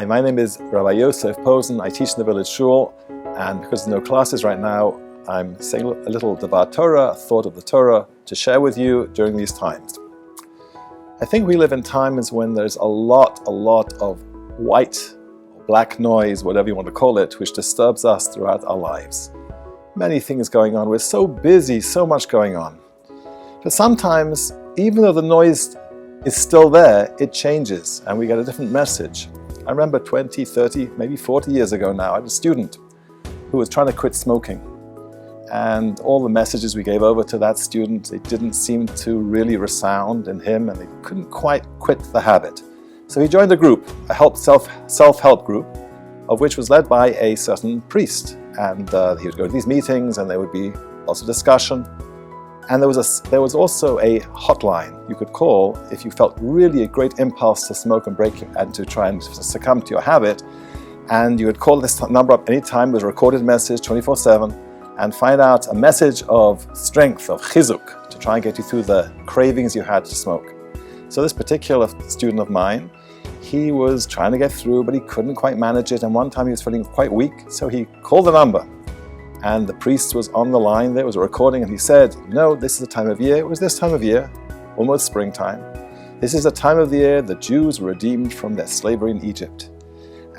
Hi, my name is Rabbi Yosef Posen. I teach in the village shul, and because there's no classes right now, I'm saying a little Devar Torah, a thought of the Torah, to share with you during these times. I think we live in times when there's a lot of white, black noise, whatever you want to call it, which disturbs us throughout our lives. Many things going on. We're so busy, so much going on. But sometimes, even though the noise is still there, it changes and we get a different message. I remember 20, 30, maybe 40 years ago now, I had a student who was trying to quit smoking. And all the messages we gave over to that student, it didn't seem to really resound in him, and he couldn't quite quit the habit. So he joined a group, a self-help group, of which was led by a certain priest. And he would go to these meetings, and there would be lots of discussion. And there was also a hotline you could call if you felt really a great impulse to smoke and break and to try and succumb to your habit. And you would call this number up anytime. There's a recorded message 24/7, and find out a message of strength, of chizuk, to try and get you through the cravings you had to smoke. So this particular student of mine, he was trying to get through, but he couldn't quite manage it. And one time he was feeling quite weak, so he called the number. And the priest was on the line, there was a recording, and he said, "No, this is the time of year." It was this time of year, almost springtime. This is the time of the year the Jews were redeemed from their slavery in Egypt.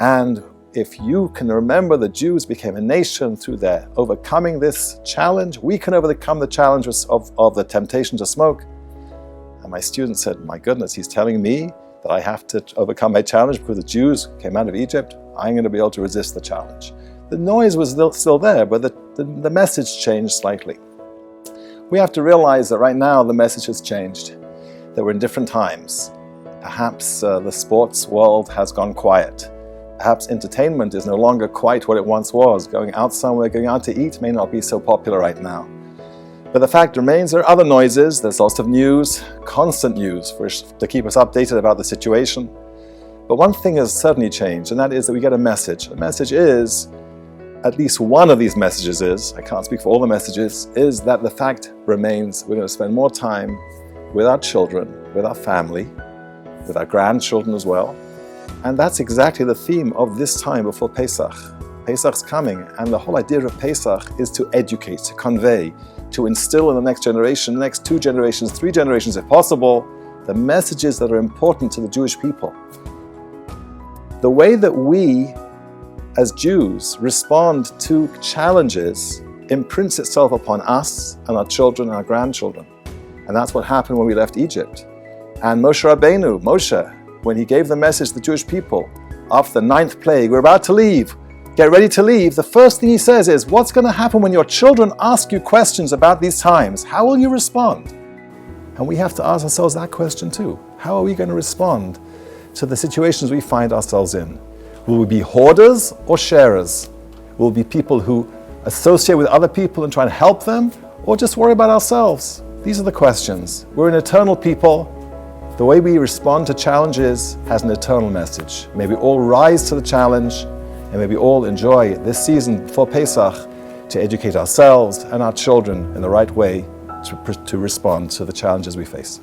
And if you can remember, the Jews became a nation through their overcoming this challenge. We can overcome the challenges of the temptation to smoke. And my student said, "My goodness, he's telling me that I have to overcome my challenge because the Jews came out of Egypt. I'm going to be able to resist the challenge." The noise was still there, but the message changed slightly. We have to realize that right now the message has changed, that we're in different times. Perhaps the sports world has gone quiet. Perhaps entertainment is no longer quite what it once was. Going out somewhere, going out to eat may not be so popular right now. But the fact remains there are other noises. There's lots of news, constant news, to keep us updated about the situation. But one thing has certainly changed, and that is that we get a message. The message is, at least one of these messages is, I can't speak for all the messages, is that the fact remains we're going to spend more time with our children, with our family, with our grandchildren as well. And that's exactly the theme of this time before Pesach. Pesach's coming, and the whole idea of Pesach is to educate, to convey, to instill in the next generation, the next 2 generations, 3 generations if possible, the messages that are important to the Jewish people. The way that we, as Jews, respond to challenges imprints itself upon us and our children and our grandchildren. And that's what happened when we left Egypt. And Moshe Rabbeinu, Moshe, when he gave the message to the Jewish people after the 9th plague, we're about to leave, get ready to leave, the first thing he says is, what's going to happen when your children ask you questions about these times? How will you respond? And we have to ask ourselves that question too. How are we going to respond to the situations we find ourselves in? Will we be hoarders or sharers? Will we be people who associate with other people and try and help them, or just worry about ourselves? These are the questions. We're an eternal people. The way we respond to challenges has an eternal message. May we all rise to the challenge, and may we all enjoy this season before Pesach to educate ourselves and our children in the right way to respond to the challenges we face.